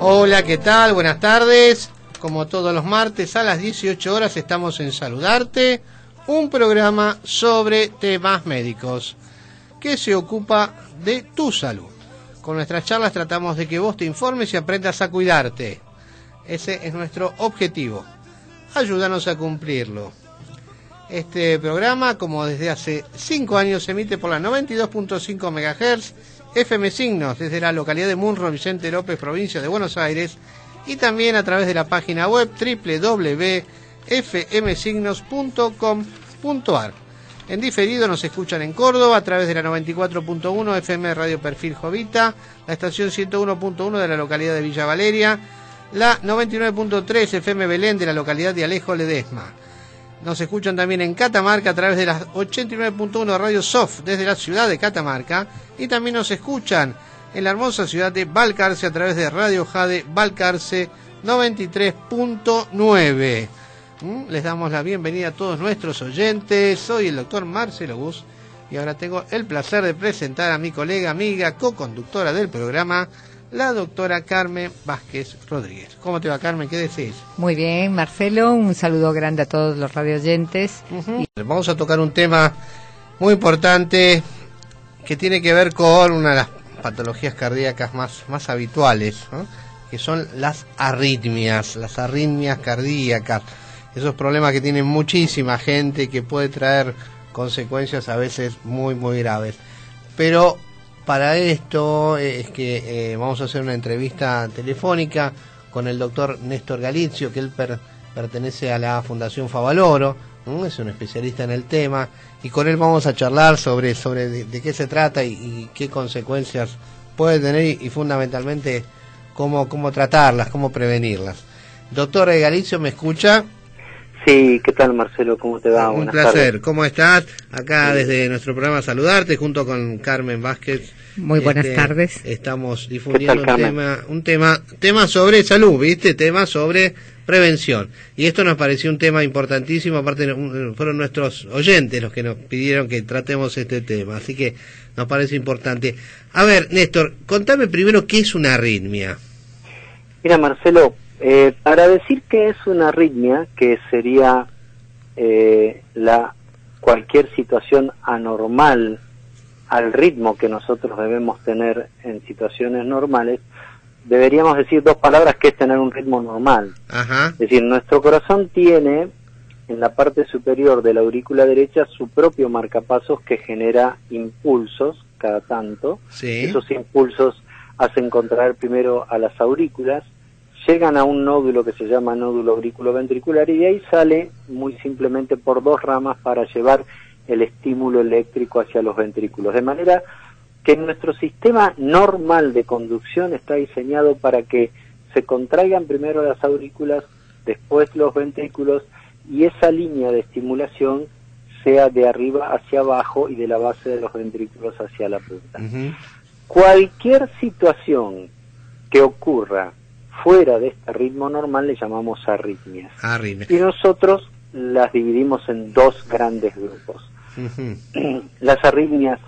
Hola, ¿qué tal? Buenas tardes. Como todos los martes a las 18 horas estamos en Saludarte, un programa sobre temas médicos que se ocupa de tu salud. Con nuestras charlas tratamos de que vos te informes y aprendas a cuidarte. Ese es nuestro objetivo. Ayúdanos a cumplirlo. Este programa, como desde hace 5 años, se emite por la 92.5 MHz FM Signos, desde la localidad de Munro, Vicente López, provincia de Buenos Aires, y también a través de la página web www.fmsignos.com.ar. En diferido nos escuchan en Córdoba a través de la 94.1 FM Radio Perfil Jovita, la estación 101.1 de la localidad de Villa Valeria, la 99.3 FM Belén de la localidad de Alejo Ledesma. Nos escuchan también en Catamarca a través de las 89.1 Radio Sof desde la ciudad de Catamarca, y también nos escuchan en la hermosa ciudad de Balcarce a través de Radio Jade Balcarce 93.9. Les damos la bienvenida a todos nuestros oyentes. Soy el doctor Marcelo Bus y ahora tengo el placer de presentar a mi colega, amiga, co-conductora del programa, la doctora Carmen Vázquez Rodríguez. ¿Cómo te va, Carmen? ¿Qué decís? Muy bien, Marcelo, un saludo grande a todos los radioyentes. Vamos a tocar un tema muy importante que tiene que ver con una de las patologías cardíacas más habituales, ¿no? Que son las arritmias cardíacas. Esos problemas que tiene muchísima gente, que puede traer consecuencias a veces muy graves. Pero para esto es que vamos a hacer una entrevista telefónica con el doctor Néstor Galizio, que él pertenece a la Fundación Favaloro, es un especialista en el tema, y con él vamos a charlar sobre de qué se trata y qué consecuencias puede tener y fundamentalmente cómo tratarlas, cómo prevenirlas. Doctor Galizio, ¿me escucha? Sí, ¿qué tal, Marcelo? ¿Cómo te va? Un placer. Tardes. ¿Cómo estás? Acá desde nuestro programa Saludarte, junto con Carmen Vázquez. Muy buenas tardes. Estamos difundiendo un tema sobre salud, ¿viste? Tema sobre prevención. Y esto nos pareció un tema importantísimo, aparte fueron nuestros oyentes los que nos pidieron que tratemos este tema, así que nos parece importante. A ver, Néstor, contame primero qué es una arritmia. Mira, Marcelo, para decir que es una arritmia, que sería cualquier situación anormal al ritmo que nosotros debemos tener en situaciones normales, deberíamos decir dos palabras, que es tener un ritmo normal. Ajá. Es decir, nuestro corazón tiene en la parte superior de la aurícula derecha su propio marcapasos que genera impulsos cada tanto. Sí. Esos impulsos hacen contraer primero a las aurículas, llegan a un nódulo que se llama nódulo auriculoventricular, y de ahí sale muy simplemente por dos ramas para llevar el estímulo eléctrico hacia los ventrículos, de manera que nuestro sistema normal de conducción está diseñado para que se contraigan primero las aurículas, después los ventrículos, y esa línea de estimulación sea de arriba hacia abajo y de la base de los ventrículos hacia la punta. Cualquier situación que ocurra fuera de este ritmo normal le llamamos arritmias. Y nosotros las dividimos en dos grandes grupos. Las arritmias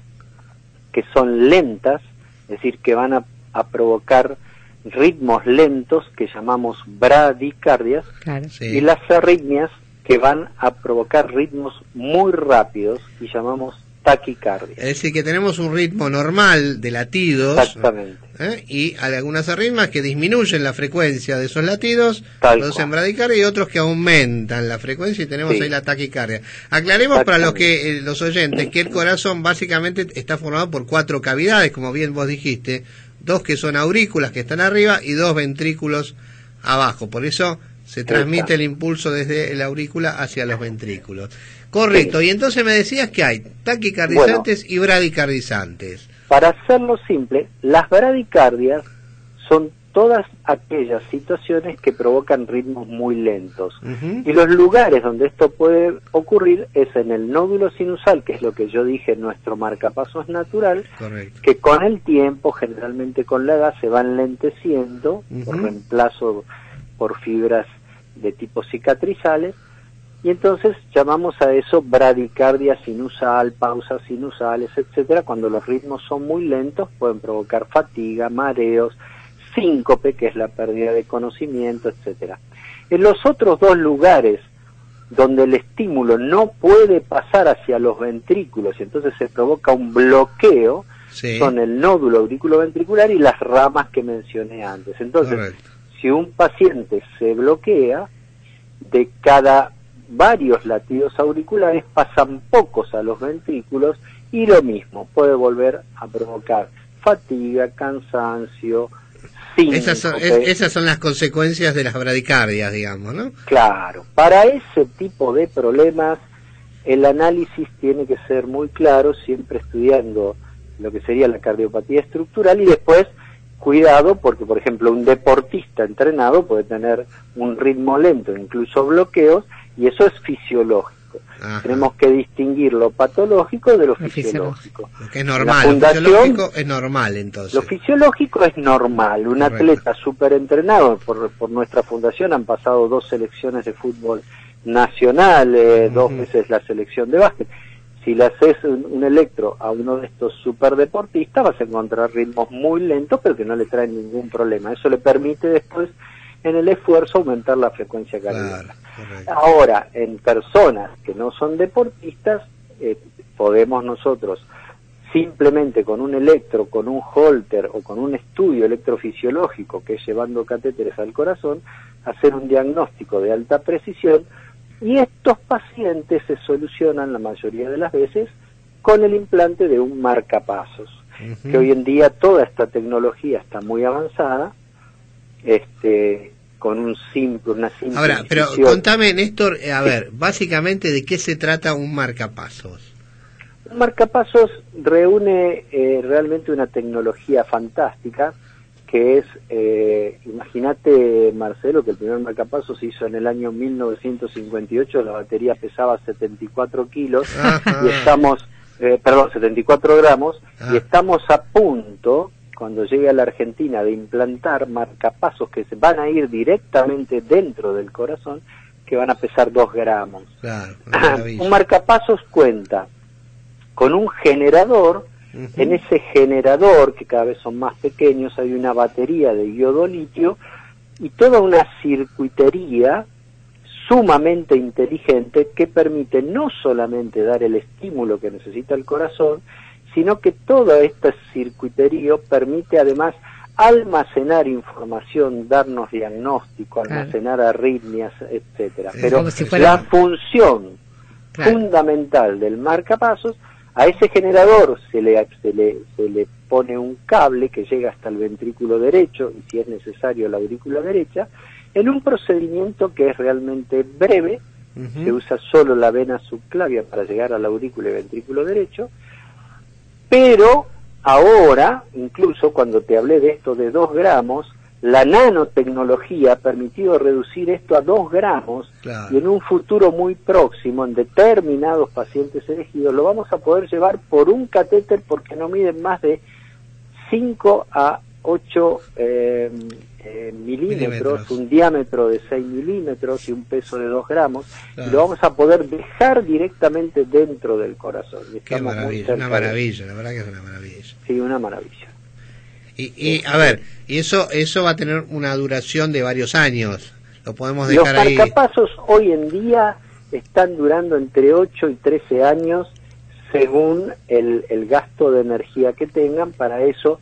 que son lentas, es decir, que van a provocar ritmos lentos, que llamamos bradicardias, claro. Sí. Y las arritmias que van a provocar ritmos muy rápidos y llamamos taquicardia. Es decir, que tenemos un ritmo normal de latidos. Exactamente. Y hay algunas arritmias que disminuyen la frecuencia de esos latidos, producen bradicardia, y otros que aumentan la frecuencia y tenemos ahí la taquicardia. Aclaremos para los oyentes que el corazón básicamente está formado por 4 cavidades, como bien vos dijiste, 2 que son aurículas que están arriba y 2 ventrículos abajo. Por eso se transmite el impulso desde la aurícula hacia los ventrículos. Correcto, y entonces me decías que hay taquicardizantes y bradicardizantes. Para hacerlo simple, las bradicardias son todas aquellas situaciones que provocan ritmos muy lentos. Y los lugares donde esto puede ocurrir es en el nódulo sinusal, que es lo que yo dije, nuestro marcapasos natural. Correcto. Que con el tiempo, generalmente con la edad, se va enlenteciendo por reemplazo por fibras de tipo cicatrizales, y entonces llamamos a eso bradicardia sinusal, pausas sinusales, etcétera. Cuando los ritmos son muy lentos pueden provocar fatiga, mareos, síncope, que es la pérdida de conocimiento, etcétera. En los otros dos lugares donde el estímulo no puede pasar hacia los ventrículos y entonces se provoca un bloqueo, son el nódulo auriculoventricular y las ramas que mencioné antes. Entonces, si un paciente se bloquea, de cada varios latidos auriculares pasan pocos a los ventrículos y lo mismo, puede volver a provocar fatiga, cansancio, esas son las consecuencias de las bradicardias, digamos, ¿no? Claro, para ese tipo de problemas el análisis tiene que ser muy claro, siempre estudiando lo que sería la cardiopatía estructural y después cuidado porque, por ejemplo, un deportista entrenado puede tener un ritmo lento, incluso bloqueos, y eso es fisiológico. Ajá. Tenemos que distinguir lo patológico de lo fisiológico. Lo que es normal, lo fisiológico es normal, entonces. Lo fisiológico es normal. Un atleta súper entrenado, por nuestra fundación han pasado 2 selecciones de fútbol nacional, 2 veces la selección de básquet. Si le haces un electro a uno de estos superdeportistas, vas a encontrar ritmos muy lentos, pero que no le traen ningún problema. Eso le permite después, en el esfuerzo, aumentar la frecuencia cardíaca. Ahora, en personas que no son deportistas, podemos nosotros, simplemente con un electro, con un holter o con un estudio electrofisiológico, que es llevando catéteres al corazón, hacer un diagnóstico de alta precisión. Y estos pacientes se solucionan la mayoría de las veces con el implante de un marcapasos, que hoy en día toda esta tecnología está muy avanzada, con una simple Ahora, pero contame, Néstor, a ver, básicamente de qué se trata un marcapasos. Un marcapasos reúne realmente una tecnología fantástica, que es, imagínate, Marcelo, que el primer marcapasos se hizo en el año 1958, la batería pesaba 74 kilos, y estamos, 74 gramos, y estamos a punto, cuando llegue a la Argentina, de implantar marcapasos que se van a ir directamente dentro del corazón, que van a pesar 2 gramos. Claro, un marcapasos cuenta con un generador. En ese generador, que cada vez son más pequeños, hay una batería de iodo-litio y toda una circuitería sumamente inteligente que permite no solamente dar el estímulo que necesita el corazón, sino que toda esta circuitería permite además almacenar información, darnos diagnóstico, almacenar arritmias, etcétera. Pero la función fundamental del marcapasos, a ese generador se le pone un cable que llega hasta el ventrículo derecho y si es necesario la aurícula derecha, en un procedimiento que es realmente breve. Se usa solo la vena subclavia para llegar a la aurícula y ventrículo derecho, pero ahora, incluso cuando te hablé de esto de 2 gramos, la nanotecnología ha permitido reducir esto a 2 gramos, y en un futuro muy próximo, en determinados pacientes elegidos, lo vamos a poder llevar por un catéter porque no miden más de 5 a 8 milímetros, un diámetro de 6 milímetros y un peso de 2 gramos, y lo vamos a poder dejar directamente dentro del corazón. Qué maravilla, una maravilla, la verdad que es una maravilla. Sí, una maravilla. Y a ver, y eso va a tener una duración de varios años. Lo podemos dejar ahí. Los marcapasos hoy en día están durando entre 8 y 13 años según el gasto de energía que tengan. Para eso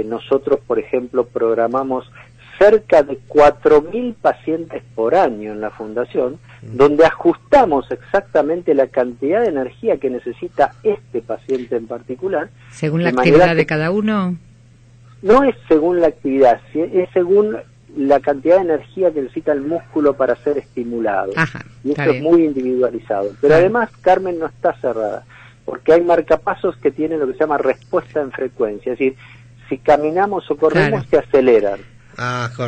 nosotros, por ejemplo, programamos cerca de 4.000 pacientes por año en la fundación, donde ajustamos exactamente la cantidad de energía que necesita este paciente en particular. ¿Según la actividad de cada uno? No es según la actividad, es según la cantidad de energía que necesita el músculo para ser estimulado. Y esto es muy individualizado. Pero además, Carmen, no está cerrada, porque hay marcapasos que tienen lo que se llama respuesta en frecuencia. Es decir, si caminamos o corremos, se aceleran.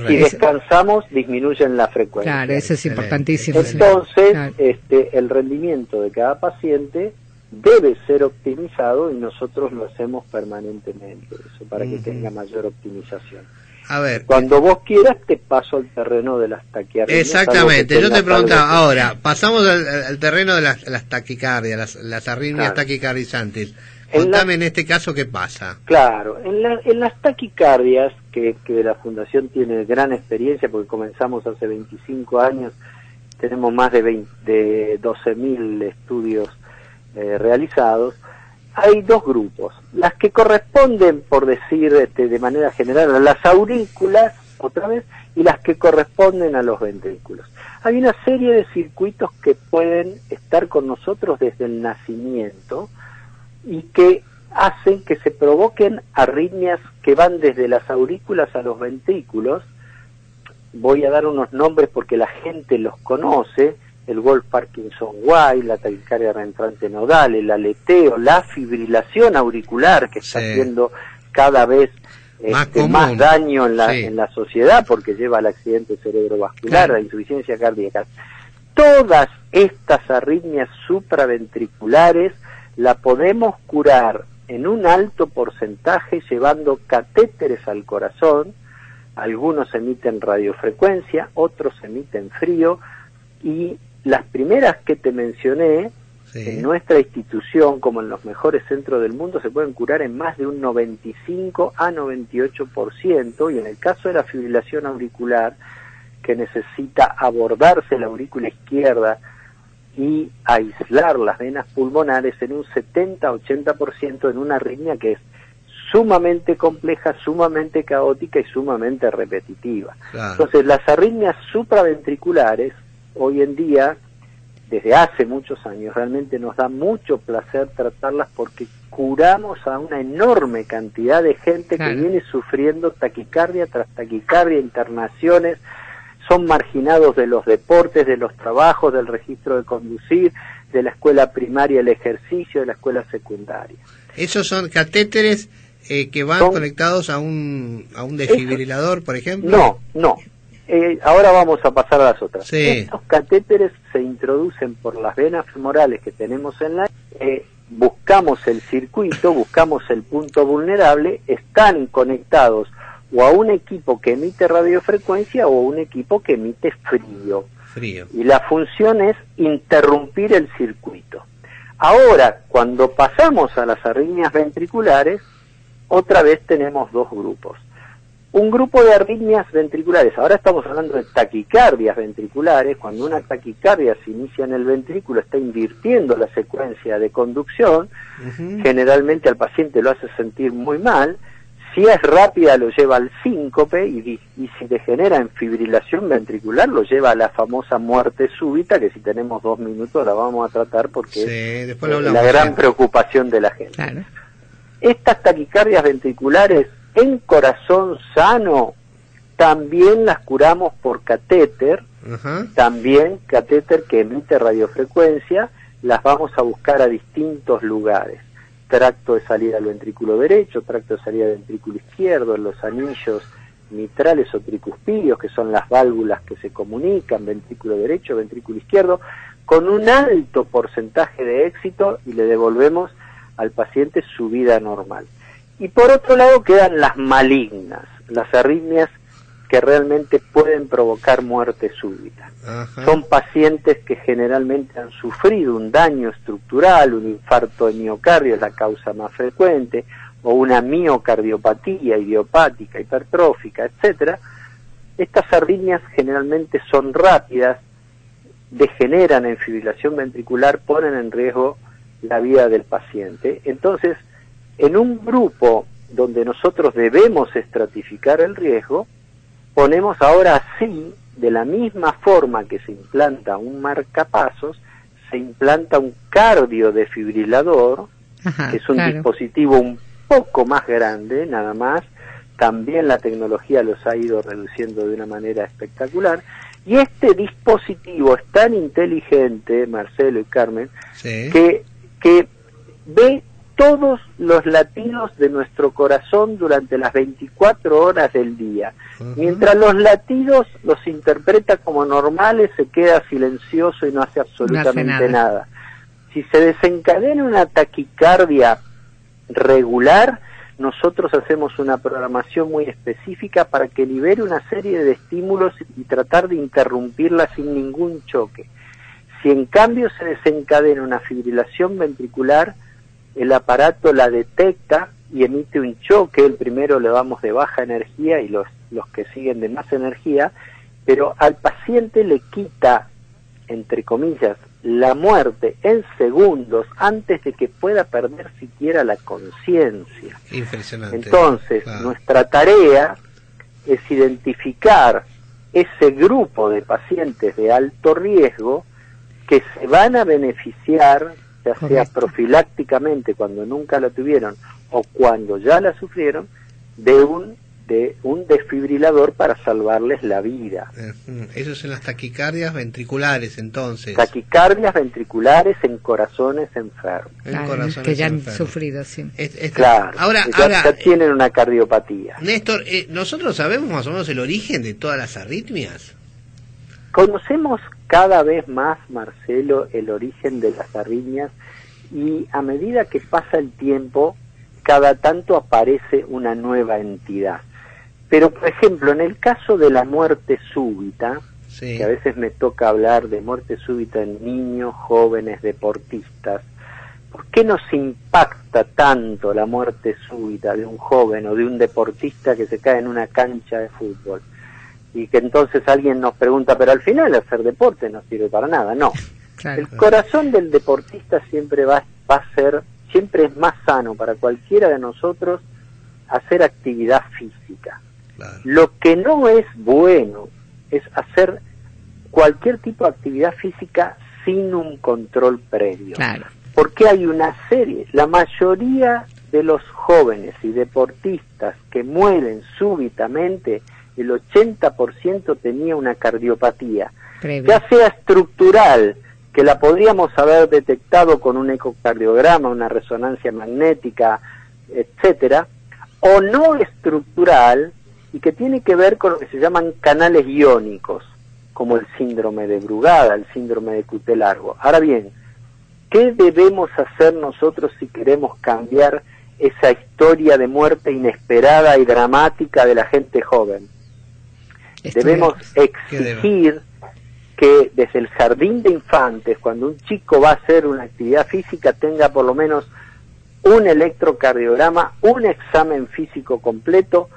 Si descansamos, disminuyen la frecuencia. Claro, eso es importantísimo. Entonces, el rendimiento de cada paciente debe ser optimizado y nosotros lo hacemos permanentemente, eso para que tenga mayor optimización. A ver, cuando vos quieras te paso al terreno de las taquiardias. Exactamente, yo te preguntaba, ahora, pasamos al terreno de las taquicardias, las arritmias taquicardizantes. Contame en este caso qué pasa. Claro, en las taquicardias, que la Fundación tiene gran experiencia, porque comenzamos hace 25 años, tenemos más de 12.000 estudios realizados. Hay dos grupos, las que corresponden, por decir de manera general, a las aurículas, otra vez, y las que corresponden a los ventrículos. Hay una serie de circuitos que pueden estar con nosotros desde el nacimiento y que hacen que se provoquen arritmias que van desde las aurículas a los ventrículos. Voy a dar unos nombres porque la gente los conoce: el Wolff-Parkinson-White, la taquicardia reentrante nodal, el aleteo, la fibrilación auricular, que está haciendo cada vez más daño en la sociedad, porque lleva al accidente cerebrovascular, a la insuficiencia cardíaca. Todas estas arritmias supraventriculares la podemos curar en un alto porcentaje llevando catéteres al corazón. Algunos emiten radiofrecuencia, otros emiten frío, y las primeras que te mencioné, en nuestra institución, como en los mejores centros del mundo, se pueden curar en más de un 95 a 98%, y en el caso de la fibrilación auricular, que necesita abordarse la aurícula izquierda y aislar las venas pulmonares, en un 70-80% en una arritmia que es sumamente compleja, sumamente caótica y sumamente repetitiva. Claro. Entonces, las arritmias supraventriculares, hoy en día, desde hace muchos años, realmente nos da mucho placer tratarlas, porque curamos a una enorme cantidad de gente que viene sufriendo taquicardia tras taquicardia, internaciones, son marginados de los deportes, de los trabajos, del registro de conducir, de la escuela primaria, el ejercicio, de la escuela secundaria. ¿Esos son catéteres que van conectados a un desfibrilador, por ejemplo? No. Ahora vamos a pasar a las otras. Estos catéteres se introducen por las venas femorales que tenemos en la... buscamos el circuito, buscamos el punto vulnerable, están conectados o a un equipo que emite radiofrecuencia o a un equipo que emite frío. Y la función es interrumpir el circuito. Ahora, cuando pasamos a las arritmias ventriculares, otra vez tenemos dos grupos. Un grupo de arritmias ventriculares, ahora estamos hablando de taquicardias ventriculares. Cuando una taquicardia se inicia en el ventrículo, está invirtiendo la secuencia de conducción, generalmente al paciente lo hace sentir muy mal. Si es rápida, lo lleva al síncope, y si degenera en fibrilación ventricular, lo lleva a la famosa muerte súbita, que si tenemos 2 minutos la vamos a tratar, porque es la gran preocupación de la gente. Claro. Estas taquicardias ventriculares en corazón sano también las curamos por catéter, también catéter que emite radiofrecuencia. Las vamos a buscar a distintos lugares: tracto de salida al ventrículo derecho, tracto de salida del ventrículo izquierdo, en los anillos mitrales o tricuspidios, que son las válvulas que se comunican, ventrículo derecho, ventrículo izquierdo, con un alto porcentaje de éxito, y le devolvemos al paciente su vida normal. Y por otro lado quedan las malignas, las arritmias que realmente pueden provocar muerte súbita. Son pacientes que generalmente han sufrido un daño estructural, un infarto de miocardio es la causa más frecuente, o una miocardiopatía idiopática, hipertrófica, etcétera. Estas arritmias generalmente son rápidas, degeneran en fibrilación ventricular, ponen en riesgo la vida del paciente. Entonces, en un grupo donde nosotros debemos estratificar el riesgo, ponemos ahora sí, de la misma forma que se implanta un marcapasos, se implanta un cardiodefibrilador, que es un dispositivo un poco más grande, nada más. También la tecnología los ha ido reduciendo de una manera espectacular. Y este dispositivo es tan inteligente, Marcelo y Carmen, que ve todos los latidos de nuestro corazón durante las 24 horas del día. Mientras los latidos los interpreta como normales, se queda silencioso y no hace absolutamente nada. Si se desencadena una taquicardia regular, nosotros hacemos una programación muy específica para que libere una serie de estímulos y tratar de interrumpirla sin ningún choque. Si en cambio se desencadena una fibrilación ventricular, el aparato la detecta y emite un choque. El primero le damos de baja energía y los que siguen de más energía, pero al paciente le quita, entre comillas, la muerte en segundos antes de que pueda perder siquiera la conciencia. Impresionante. Entonces, claro, nuestra tarea es identificar ese grupo de pacientes de alto riesgo que se van a beneficiar, ya sea profilácticamente cuando nunca la tuvieron o cuando ya la sufrieron, de un desfibrilador para salvarles la vida. Eso es en las taquicardias ventriculares, entonces. Taquicardias ventriculares en corazones enfermos. Que ya han sufrido, sí. Claro, ahora ya tienen una cardiopatía. Néstor, ¿nosotros sabemos más o menos el origen de todas las arritmias? Conocemos cada vez más, Marcelo, el origen de las arritmias, y a medida que pasa el tiempo, cada tanto aparece una nueva entidad. Pero, por ejemplo, en el caso de la muerte súbita, sí, que a veces me toca hablar de muerte súbita en niños, jóvenes, deportistas, ¿por qué nos impacta tanto la muerte súbita de un joven o de un deportista que se cae en una cancha de fútbol? Y que entonces alguien nos pregunta, pero al final hacer deporte no sirve para nada. No, claro, el corazón del deportista siempre va a ser, siempre es más sano para cualquiera de nosotros hacer actividad física. Claro. Lo que no es bueno es hacer cualquier tipo de actividad física sin un control previo. Claro. Porque hay una serie, la mayoría de los jóvenes y deportistas que mueren súbitamente, el 80% tenía una cardiopatía, ya sea estructural, que la podríamos haber detectado con un ecocardiograma, una resonancia magnética, etcétera, o no estructural, y que tiene que ver con lo que se llaman canales iónicos, como el síndrome de Brugada, el síndrome de Cutelargo. Ahora bien, ¿qué debemos hacer nosotros si queremos cambiar esa historia de muerte inesperada y dramática de la gente joven? Debemos exigir que desde el jardín de infantes, cuando un chico va a hacer una actividad física, tenga por lo menos un electrocardiograma, un examen físico completo,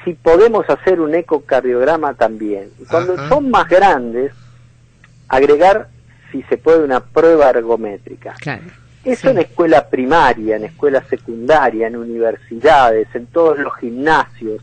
si podemos hacer un ecocardiograma también. Y cuando son más grandes, agregar, si se puede, una prueba ergométrica. Claro. Eso en escuela primaria, en escuela secundaria, en universidades, en todos los gimnasios.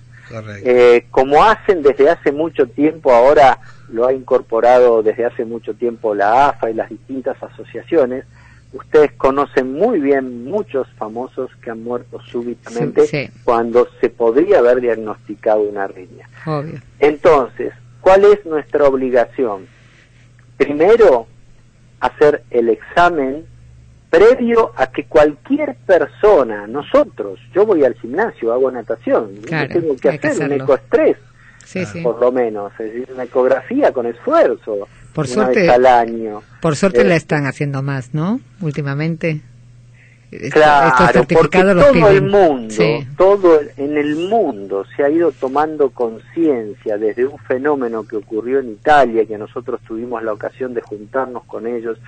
Como hacen desde hace mucho tiempo, ahora lo ha incorporado desde hace mucho tiempo la AFA y las distintas asociaciones. Ustedes conocen muy bien muchos famosos que han muerto súbitamente cuando se podría haber diagnosticado una arritmia. Obvio. Entonces, ¿cuál es nuestra obligación? Primero, hacer el examen previo a que cualquier persona, nosotros, yo voy al gimnasio, hago natación, claro, tengo que hacer un ecoestrés, por lo menos, es decir, una ecografía con esfuerzo, por una suerte, vez al año. Por suerte la están haciendo más, ¿no? Últimamente. Claro, porque todo el mundo, en el mundo se ha ido tomando conciencia desde un fenómeno que ocurrió en Italia, que nosotros tuvimos la ocasión de juntarnos con ellos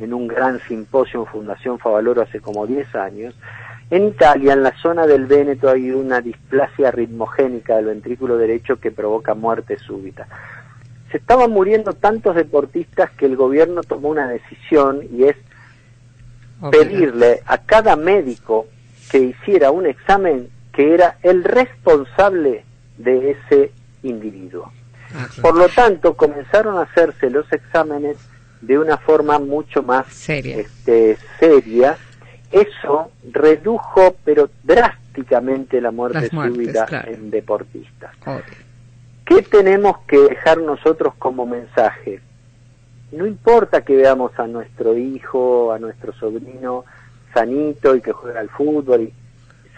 en un gran simposio en Fundación Favaloro hace como 10 años. En Italia, en la zona del Véneto, hay una displasia ritmogénica del ventrículo derecho que provoca muerte súbita. Se estaban muriendo tantos deportistas que el gobierno tomó una decisión, y es pedirle a cada médico que hiciera un examen que era el responsable de ese individuo. Por lo tanto, comenzaron a hacerse los exámenes de una forma mucho más seria. Eso redujo, pero drásticamente, la muerte súbita en deportistas. ¿Qué tenemos que dejar nosotros como mensaje? No importa que veamos a nuestro hijo, a nuestro sobrino sanito y que juega al fútbol,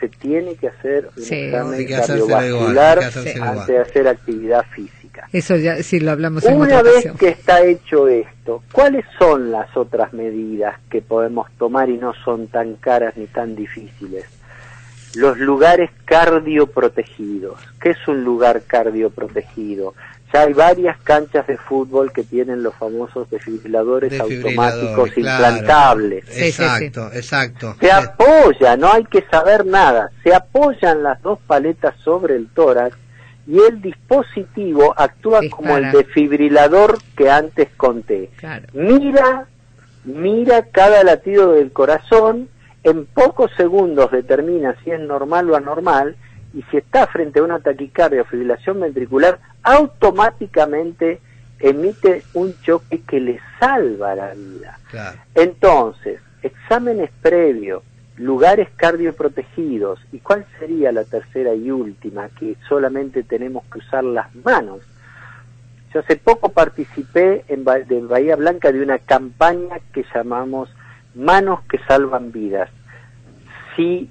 se tiene que hacer un examen cardiovascular antes de hacer actividad física. Eso ya sí lo hablamos en otra ocasión. Una vez que está hecho esto, ¿cuáles son las otras medidas que podemos tomar y no son tan caras ni tan difíciles? Los lugares cardioprotegidos. ¿Qué es un lugar cardioprotegido? Ya hay varias canchas de fútbol que tienen los famosos desfibriladores automáticos, claro, implantables. Exacto, exacto. Se apoya, no hay que saber nada, se apoyan las dos paletas sobre el tórax y el dispositivo actúa como el desfibrilador que antes conté. Claro. Mira cada latido del corazón, en pocos segundos determina si es normal o anormal, y si está frente a una taquicardia o fibrilación ventricular, automáticamente emite un choque que le salva la vida. Claro. Entonces, exámenes previos, lugares cardioprotegidos, ¿y cuál sería la tercera y última? Que solamente tenemos que usar las manos. Yo hace poco participé de Bahía Blanca de una campaña que llamamos Manos que Salvan Vidas. Si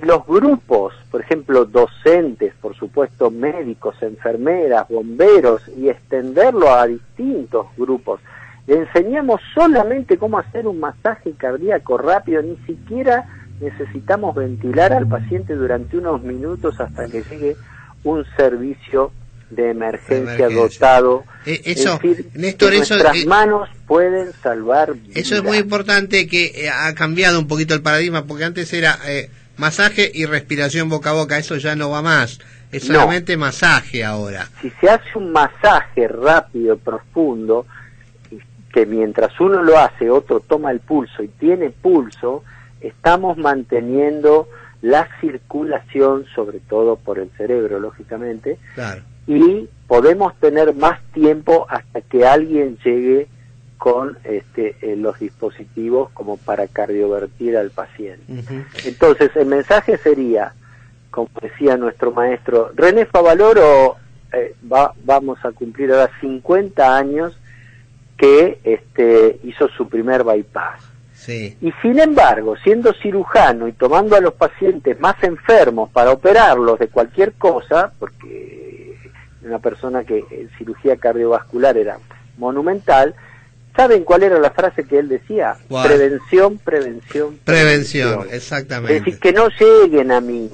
los grupos, por ejemplo, docentes, por supuesto médicos, enfermeras, bomberos, y extenderlo a distintos grupos, le enseñamos solamente cómo hacer un masaje cardíaco rápido, ni siquiera necesitamos ventilar al paciente durante unos minutos hasta que llegue un servicio de emergencia dotado. Eso, es decir, Néstor, que nuestras manos pueden salvar vidas. Eso es muy importante, que ha cambiado un poquito el paradigma, porque antes era masaje y respiración boca a boca, eso ya no va más, es solamente masaje ahora. Si se hace un masaje rápido, profundo, que mientras uno lo hace, otro toma el pulso y tiene pulso, estamos manteniendo la circulación, sobre todo por el cerebro, lógicamente, claro, y podemos tener más tiempo hasta que alguien llegue con los dispositivos como para cardiovertir al paciente. Entonces, el mensaje sería, como decía nuestro maestro, René Favaloro vamos a cumplir ahora 50 años que hizo su primer bypass. Sí. Y sin embargo, siendo cirujano y tomando a los pacientes más enfermos para operarlos de cualquier cosa, porque una persona que en cirugía cardiovascular era monumental, ¿saben cuál era la frase que él decía? ¿Cuál? Prevención, prevención, prevención, exactamente. Es decir, que no lleguen a mí,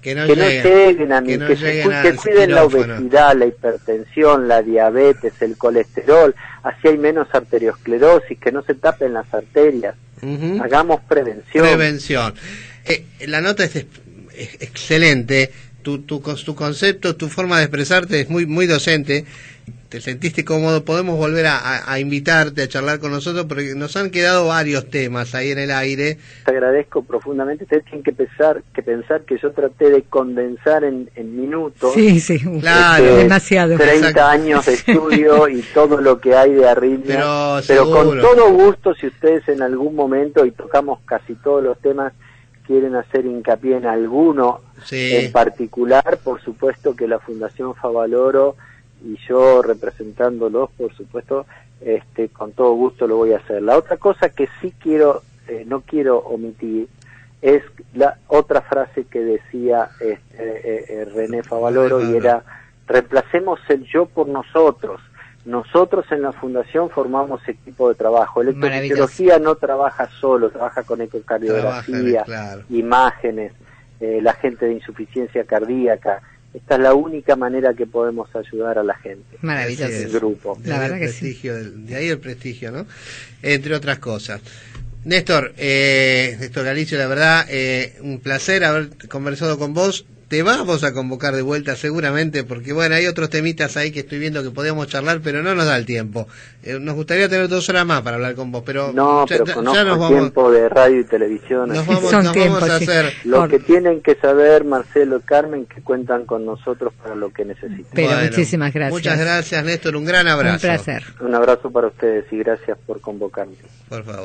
que no lleguen a mí, que cuiden la obesidad, la hipertensión, la diabetes, el colesterol, así hay menos arteriosclerosis, que no se tapen las arterias. Hagamos prevención. Prevención. La nota es excelente. Tu concepto, tu forma de expresarte es muy docente. Te sentiste cómodo, podemos volver a invitarte a charlar con nosotros, porque nos han quedado varios temas ahí en el aire. Te agradezco profundamente. Ustedes tienen que pensar que yo traté de condensar en minutos. Sí, claro, demasiado. 30 exacto. años de estudio y todo lo que hay de arritmia. Pero con todo gusto, si ustedes en algún momento, y tocamos casi todos los temas, quieren hacer hincapié en alguno en particular, por supuesto que la Fundación Favaloro y yo representándolos, por supuesto, con todo gusto lo voy a hacer. La otra cosa que sí no quiero omitir, es la otra frase que decía René Favaloro, y era: reemplacemos el yo por nosotros. Nosotros en la Fundación formamos equipo de trabajo. Electrofisiología no trabaja solo, trabaja con ecocardiografía, imágenes, la gente de insuficiencia cardíaca. Esta es la única manera que podemos ayudar a la gente. Maravilloso. El grupo. La verdad que sí. De ahí el prestigio, ¿no? Entre otras cosas. Néstor Galicio, la verdad, un placer haber conversado con vos. Te vamos a convocar de vuelta seguramente, porque bueno, hay otros temitas ahí que estoy viendo que podemos charlar, pero no nos da el tiempo. Nos gustaría tener 2 horas más para hablar con vos, pero pero conozco el tiempo de radio y televisión. Nos vamos a hacer lo que tienen que saber, Marcelo y Carmen, que cuentan con nosotros para lo que necesiten. Pero muchísimas gracias. Muchas gracias, Néstor, un gran abrazo. Un placer. Un abrazo para ustedes y gracias por convocarme. Por favor.